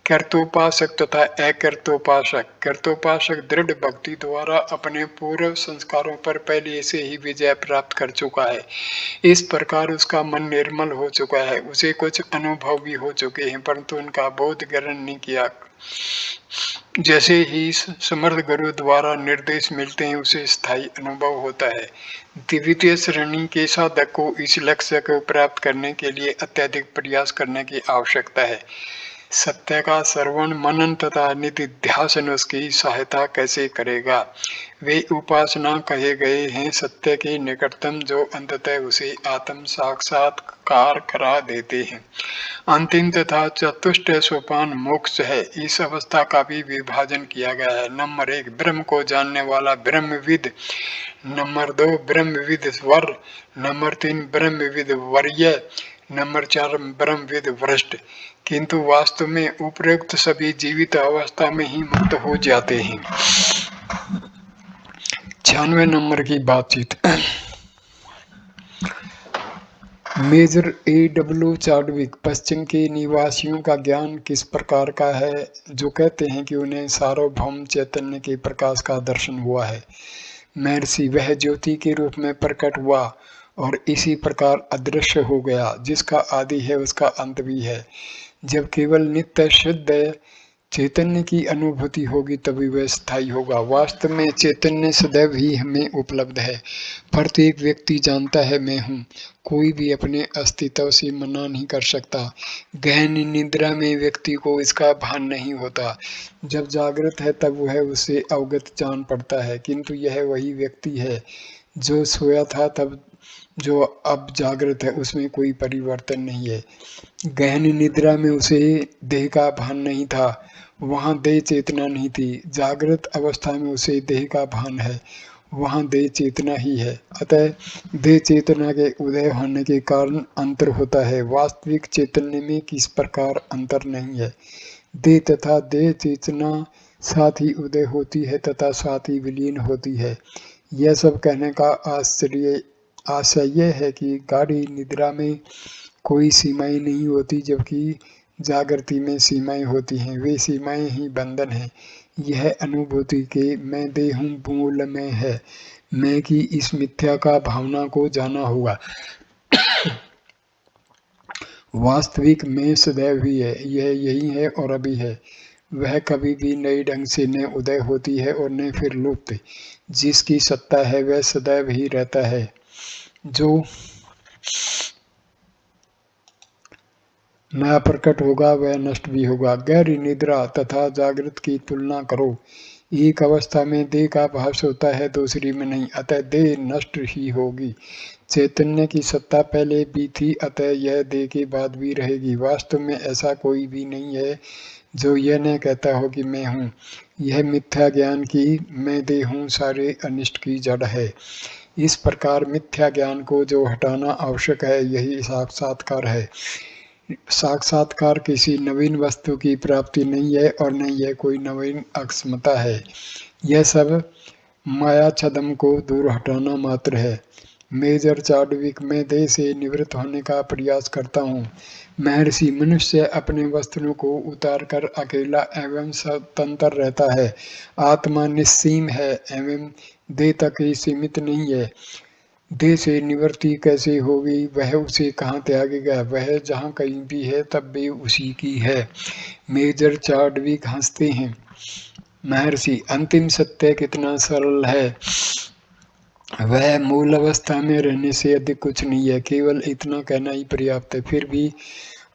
कर्तोपासक तथा अकर्तोपासक। कर्तोपासक दृढ़ भक्ति द्वारा अपने पूर्व संस्कारों पर पहले से ही विजय प्राप्त कर चुका है। इस प्रकार उसका मन निर्मल हो चुका है, उसे कुछ अनुभव भी हो चुके हैं परंतु उनका बोध ग्रहण नहीं किया। जैसे ही समर्थ गुरु द्वारा निर्देश मिलते हैं उसे स्थायी अनुभव होता है। द्वितीय श्रेणी के साधक को इस लक्ष्य को प्राप्त करने के लिए अत्यधिक प्रयास करने की आवश्यकता है। सत्य का श्रवण मनन तथा निधि ध्यान उसकी सहायता कैसे करेगा? वे उपासना कहे गए हैं सत्य के निकटतम जो अंततः उसे आत्म साक्षात्कार करा देते हैं। अंतिम तथा चतुष्ट सोपान मोक्ष है। इस अवस्था का भी विभाजन किया गया है। नंबर 1, ब्रह्म को जानने वाला ब्रह्मविद। नंबर 2, ब्रह्मविद वर। नंबर 3, ब्रह्मविद वर्य। नंबर 4, ब्रह्मविद भ्रष्ट। किंतु वास्तव में उपरोक्त सभी जीवित अवस्था में ही मुक्त हो जाते हैं। 96 नंबर की बातचीत। Major A. W. चाडविक पश्चिम के निवासियों का ज्ञान किस प्रकार का है, जो कहते हैं कि उन्हें सार्वभौम चैतन्य के प्रकाश का दर्शन हुआ है। महर्षि, वह ज्योति के रूप में प्रकट हुआ और इसी प्रकार अदृश्य हो गया। जिसका आदि है उसका अंत भी है। जब केवल नित्य शुद्ध चैतन्य की अनुभूति होगी तभी वह स्थायी होगा। वास्तव में चैतन्य सदैव ही हमें उपलब्ध है। प्रत्येक व्यक्ति जानता है मैं हूँ। कोई भी अपने अस्तित्व से मना नहीं कर सकता। गहन निद्रा में व्यक्ति को इसका भान नहीं होता। जब जागृत है तब वह उसे अवगत जान पड़ता है, किंतु यह वही व्यक्ति है जो सोया था तब जो अब जागृत है, उसमें कोई परिवर्तन नहीं है। गहन निद्रा में उसे देह का भान नहीं था, वहाँ देह चेतना नहीं थी। जागृत अवस्था में उसे देह का भान है, वहाँ देह चेतना ही है। अतः देह चेतना के उदय होने के कारण अंतर होता है। वास्तविक चैतन्य में किस प्रकार अंतर नहीं है। देह तथा देह चेतना साथ ही उदय होती है तथा साथ ही विलीन होती है। यह सब कहने का आशय यह है कि गाढ़ी निद्रा में कोई सीमाएं नहीं होती, जबकि जागृति में सीमाएं होती हैं। वे सीमाएं ही बंधन हैं। यह अनुभूति के मैं देह हूँ मूल में है। मैं की इस मिथ्या का भावना को जाना होगा। वास्तविक मैं सदैव ही है। यह यही है और अभी है। वह कभी भी नए ढंग से न उदय होती है और न फिर लुप्त। जिसकी सत्ता है वह सदैव ही रहता है, जो नया प्रकट होगा वह नष्ट भी होगा। गहरी निद्रा तथा जागृत की तुलना करो। एक अवस्था में देह का भास होता है, दूसरी में नहीं, अतः देह नष्ट ही होगी। चैतन्य की सत्ता पहले भी थी, अतः यह देह के बाद भी रहेगी। वास्तव में ऐसा कोई भी नहीं है जो यह न कहता हो कि मैं हूँ। यह मिथ्या ज्ञान की मैं देह हूँ सारे अनिष्ट की जड़ है। इस प्रकार मिथ्या ज्ञान को जो हटाना आवश्यक है, यही साक्षात्कार है। साक्षात्कार किसी नवीन वस्तु की प्राप्ति नहीं है और न यह कोई नवीन अक्षमता है। यह सब माया छद्म को दूर हटाना मात्र है। मेजर चाडविक, मैं देह से निवृत्त होने का प्रयास करता हूँ। महर्षि, मनुष्य अपने वस्त्रों को उतार कर अकेला एवं स्वतंत्र रहता है। आत्मा निस्सीम है एवं देह तक ही सीमित नहीं है। देह से निवृत्ति कैसे होगी, वह उसे कहाँ त्यागेगा। वह जहाँ कहीं भी है तब भी उसी की है। मेजर चाडविक हंसते हैं। महर्षि, अंतिम सत्य कितना सरल है। वह मूल अवस्था में रहने से अधिक कुछ नहीं है। केवल इतना कहना ही पर्याप्त है। फिर भी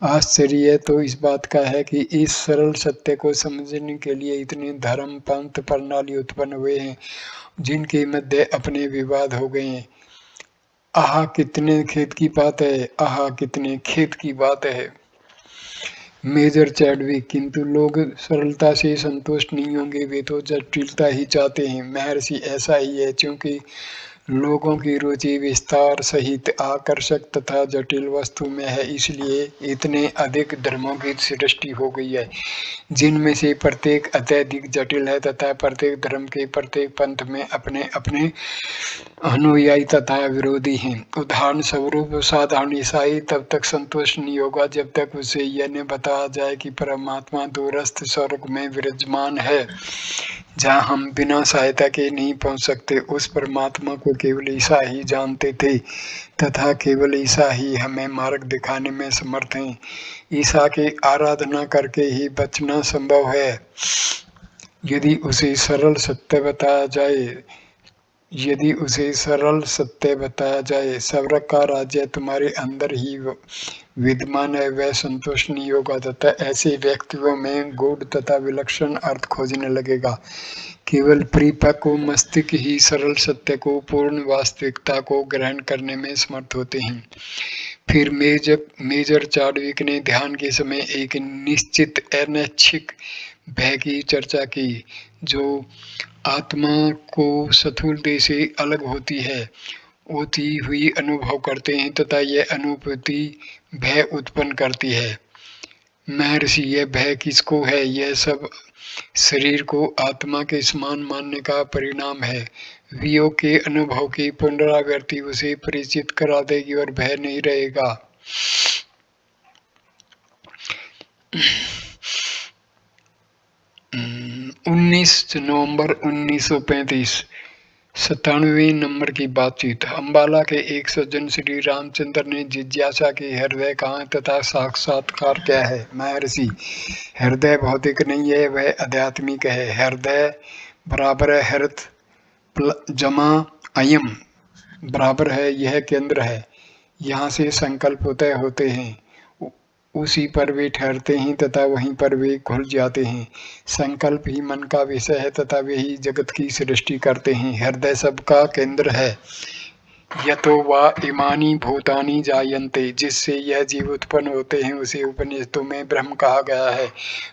आश्चर्य तो इस बात का है कि इस सरल सत्य को समझने के लिए इतने धर्म पंथ प्रणाली उत्पन्न हुए हैं, जिनके मध्य अपने विवाद हो गए हैं। आह कितने खेद की बात है, आह कितने खेद की बात है। मेजर चैडविक, किंतु लोग सरलता से संतुष्ट नहीं होंगे, वे तो जटिलता ही चाहते हैं। महर्षि, ऐसा ही है, क्योंकि लोगों की रुचि विस्तार सहित आकर्षक तथा जटिल वस्तु में है, इसलिए इतने अधिक धर्मों की सृष्टि हो गई है, जिनमें से प्रत्येक अत्यधिक जटिल है तथा प्रत्येक धर्म के प्रत्येक पंथ में अपने अपने अनुयायी तथा विरोधी हैं। उदाहरण स्वरूप साधारण ईसाई तब तक संतुष्ट नहीं होगा जब तक उसे यह न बताया जाए कि परमात्मा दूरस्थ स्वर्ग में विराजमान है, जहाँ हम बिना सहायता के नहीं पहुँच सकते। उस परमात्मा को केवल ईसा ही जानते थे तथा केवल ईसा ही हमें मार्ग दिखाने में समर्थ हैं। ईसा की आराधना करके ही बचना संभव है। यदि उसे सरल सत्य बताया जाए, स्वर्ग का राज्य तुम्हारे अंदर ही विद्यमान है, वह संतुष्ट नहीं होगा तथा ऐसे व्यक्तियों में गूढ़ तथा विलक्षण अर्थ खोजने लगेगा। केवल परिपक्व मस्तिष्क ही सरल सत्य को, पूर्ण वास्तविकता को ग्रहण करने में समर्थ होते हैं। फिर मेजर चाडविक ने ध्यान के समय एक निश्चित अनैच्छिक भय की चर्चा की, जो आत्मा को स्थूल देह से अलग होती हुई अनुभव करते हैं तथा यह अनुभूति भय उत्पन्न करती है। महर्षि, यह भय किसको है? यह सब शरीर को आत्मा के समान मानने का परिणाम है। वियोग के अनुभव की पुनरावृत्ति उसे परिचित करा देगी और भय नहीं रहेगा। 19 नवंबर 1935, 97वें नंबर की बातचीत। अंबाला के एक सज्जन श्री रामचंद्र ने जिज्ञासा की, हृदय कहाँ तथा साक्षात्कार क्या है? महर्षि, हृदय भौतिक नहीं है, वह आध्यात्मिक है। हृदय बराबर है हृत जमा अयम बराबर है, यह केंद्र है। यहाँ से संकल्प तय होते हैं, उसी पर वे ठहरते हैं तथा वहीं पर वे घुल जाते हैं। संकल्प ही मन का विषय है तथा वे ही जगत की सृष्टि करते हैं। हृदय सबका केंद्र है। यतो वा इमानी भूतानि जायन्ते, जिससे यह जीव उत्पन्न होते हैं उसे उपनिषदों में ब्रह्म कहा गया है।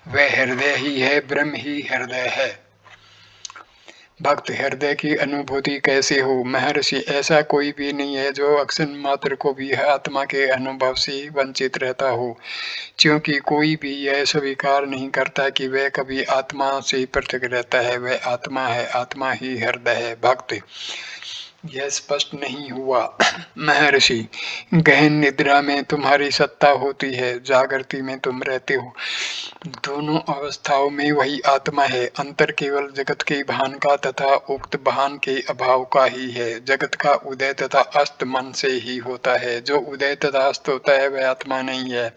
वह हृदय ही है, ब्रह्म ही हृदय है। भक्त, हृदय की अनुभूति कैसे हो? महर्षि, ऐसा कोई भी नहीं है जो अक्षर मात्र को भी आत्मा के अनुभव से वंचित रहता हो, क्योंकि कोई भी यह स्वीकार नहीं करता कि वह कभी आत्मा से पृथक रहता है। वह आत्मा है, आत्मा ही हृदय है। भक्त, यह स्पष्ट नहीं हुआ। महर्षि, गहन निद्रा में तुम्हारी सत्ता होती है, जागृति में तुम रहते हो। दोनों अवस्थाओं में वही आत्मा है। अंतर केवल जगत के भान का तथा उक्त भान के अभाव का ही है। जगत का उदय तथा अस्त मन से ही होता है। जो उदय तथा अस्त होता है वह आत्मा नहीं है।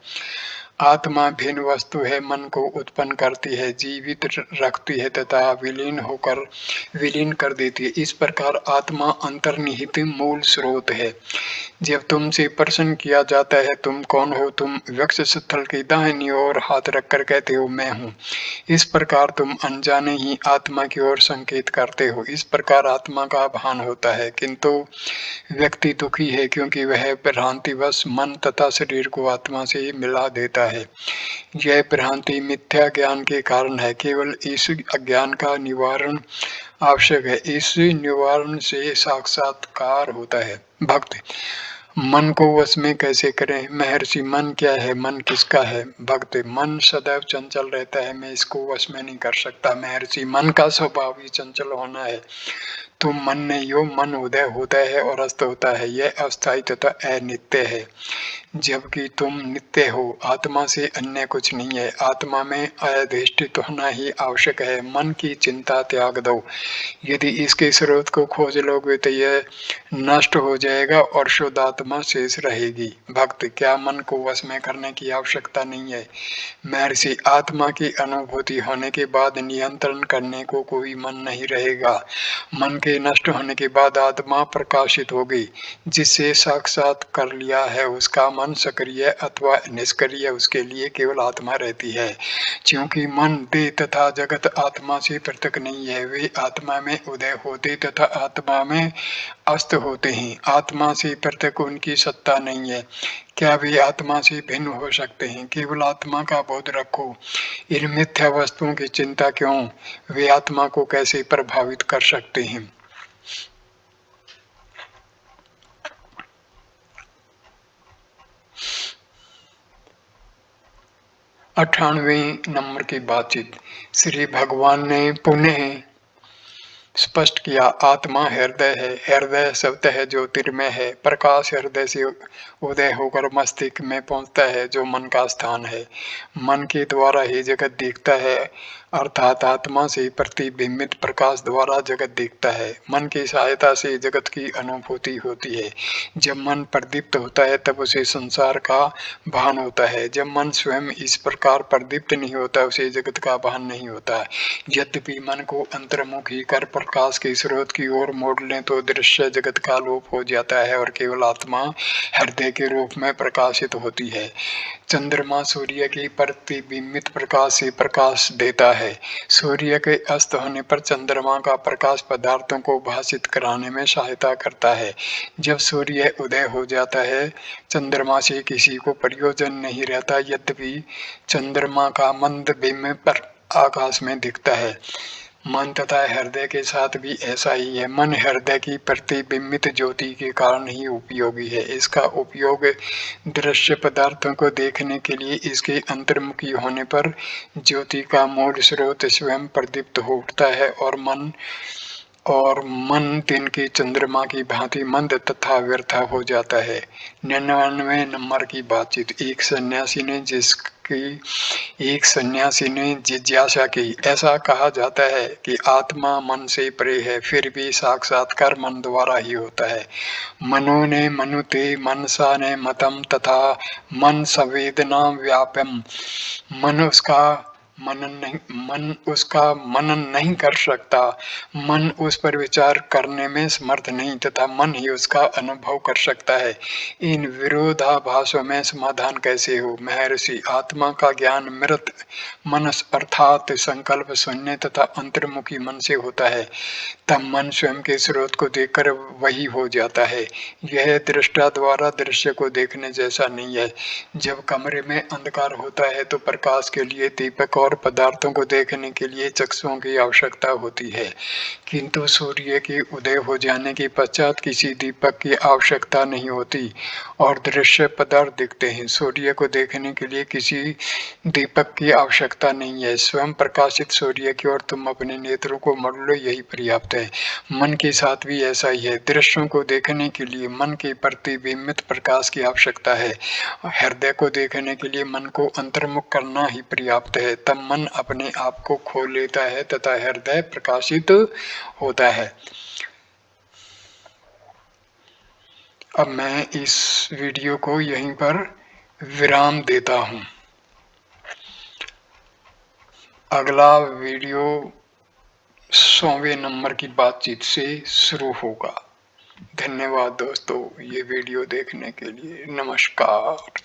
आत्मा भिन्न वस्तु है, मन को उत्पन्न करती है, जीवित रखती है तथा विलीन कर देती है। इस प्रकार आत्मा अंतर्निहित मूल स्रोत है। जब तुमसे प्रश्न किया जाता है तुम कौन हो, तुम वक्ष स्थल की दाहिनी ओर हाथ रखकर कहते हो मैं हूँ। इस प्रकार तुम अनजाने ही आत्मा की ओर संकेत करते हो। इस प्रकार आत्मा का भान होता है, किंतु व्यक्ति दुखी है क्योंकि वह भ्रांतिवश मन तथा शरीर को आत्मा से मिला देता है। यह भ्रांति मिथ्या ज्ञान के कारण है। केवल इस अज्ञान का निवारण आवश्यक है। इस निवारण से साक्षात्कार होता है। भक्त, मन को वश में कैसे करें? महर्षि, मन क्या है? मन किसका है? भक्त, मन सदैव चंचल रहता है, मैं इसको वश में नहीं कर सकता। महर्षि, मन का स्वभाव ही चंचल होना है। तुम मन नहीं हो, मन उदय होता है और अस्त होता है, यह अस्थायी तथा अनित्य है, जबकि तुम नित्य हो। आत्मा से अन्य कुछ नहीं है। आत्मा में अधिष्ठित होना ही आवश्यक है। मन की चिंता त्याग दो। यदि इसके स्रोत को खोज लोगे तो यह नष्ट हो जाएगा और शुद्ध आत्मा शेष रहेगी। भक्त, क्या मन को वश में करने की आवश्यकता नहीं है? महर्षि, आत्मा की अनुभूति होने के बाद नियंत्रण करने को कोई मन नहीं रहेगा। मन के नष्ट होने के बाद आत्मा प्रकाशित होगी। जिससे साक्षात कर लिया है उसका मन सक्रिय अथवा निष्क्रिय, उसके लिए केवल आत्मा रहती है। क्योंकि मन, देह तथा जगत आत्मा से पृथक नहीं है। वे आत्मा में उदय होते तथा आत्मा में अस्त होते हैं। आत्मा से पृथक उनकी सत्ता नहीं है। क्या वे आत्मा से भिन्न हो सकते हैं? केवल आत्मा का बोध रखो। इन मिथ्या वस्तुओं की चिंता क्यों? वे आत्मा को कैसे प्रभावित कर सकते हैं? 98वें नंबर की बातचीत। श्री भगवान ने पुनः स्पष्ट किया, आत्मा हृदय है। हृदय स्वतः ज्योतिर्मय है। प्रकाश हृदय से उदय होकर मस्तिष्क में पहुंचता है, जो मन का स्थान है। मन के द्वारा ही जगत दिखता है, अर्थात आत्मा से प्रतिबिंबित प्रकाश द्वारा जगत दिखता है। मन की सहायता से जगत की अनुभूति होती है। जब मन प्रदीप्त होता है तब उसे संसार का भान होता है। जब मन स्वयं इस प्रकार प्रदीप्त नहीं होता उसे जगत का भान नहीं होता। यद्यपि मन को अंतर्मुखी कर प्रकाश के स्रोत की ओर मोड़ लें तो दृश्य जगत का लोप हो जाता है और केवल आत्मा हृदय के रूप में प्रकाशित होती है। चंद्रमा सूर्य की प्रतिबिंबित प्रकाश से प्रकाश देता है। सूर्य के अस्त होने पर चंद्रमा का प्रकाश पदार्थों को भाषित कराने में सहायता करता है। जब सूर्य उदय हो जाता है चंद्रमा से किसी को प्रयोजन नहीं रहता। यद्यपि चंद्रमा का मंद बिंब पर आकाश में दिखता है मन तथा हृदय के साथ भी ऐसा ही है। मन हृदय की प्रतिबिंबित ज्योति के कारण ही उपयोगी है। इसका उपयोग दृश्य पदार्थों को देखने के लिए इसके अंतर्मुखी होने पर ज्योति का मूल स्रोत स्वयं प्रदीप्त हो उठता है और मन दिन के चंद्रमा की भांति मंद तथा व्यर्थ हो जाता है। 99वें नंबर की बातचीत। एक सन्यासी ने जिज्ञासा की, ऐसा कहा जाता है कि आत्मा मन से परे है, फिर भी साक्षात्कार मन द्वारा ही होता है। मनो ने मनुते मनसा ने मतम तथा मन संवेदना व्यापम। मन उसका मनन नहीं कर सकता, मन उस पर विचार करने में समर्थ नहीं तथा मन ही उसका अनुभव कर सकता है। इन विरोधाभासों में समाधान कैसे हो? महर्षि, आत्मा का ज्ञान मृत मनस अर्थात संकल्प शून्य तथा अंतर्मुखी मन से होता है। तब मन स्वयं के स्रोत को देखकर वही हो जाता है। यह दृष्टा द्वारा दृश्य को देखने जैसा नहीं है। जब कमरे में अंधकार होता है तो प्रकाश के लिए दीपक और पदार्थों को देखने के लिए चक्षुओं की आवश्यकता होती है, किंतु सूर्य के उदय हो जाने के पश्चात किसी दीपक की आवश्यकता नहीं होती और दृश्य पदार्थ दिखते हैं। सूर्य को देखने के लिए किसी दीपक की आवश्यकता नहीं है। स्वयं प्रकाशित सूर्य की ओर तुम अपने नेत्रों को मोड़ लो, यही पर्याप्त है। मन के साथ भी ऐसा ही है। दृश्यों को देखने के लिए मन के प्रतिबिंबित प्रकाश की आवश्यकता है। हृदय को देखने के लिए मन को अंतर्मुख करना ही पर्याप्त है। तब मन अपने आप को खो लेता है तथा हृदय प्रकाशित होता है। अब मैं इस वीडियो को यहीं पर विराम देता हूं। अगला वीडियो 100वें नंबर की बातचीत से शुरू होगा। धन्यवाद दोस्तों, ये वीडियो देखने के लिए। नमस्कार।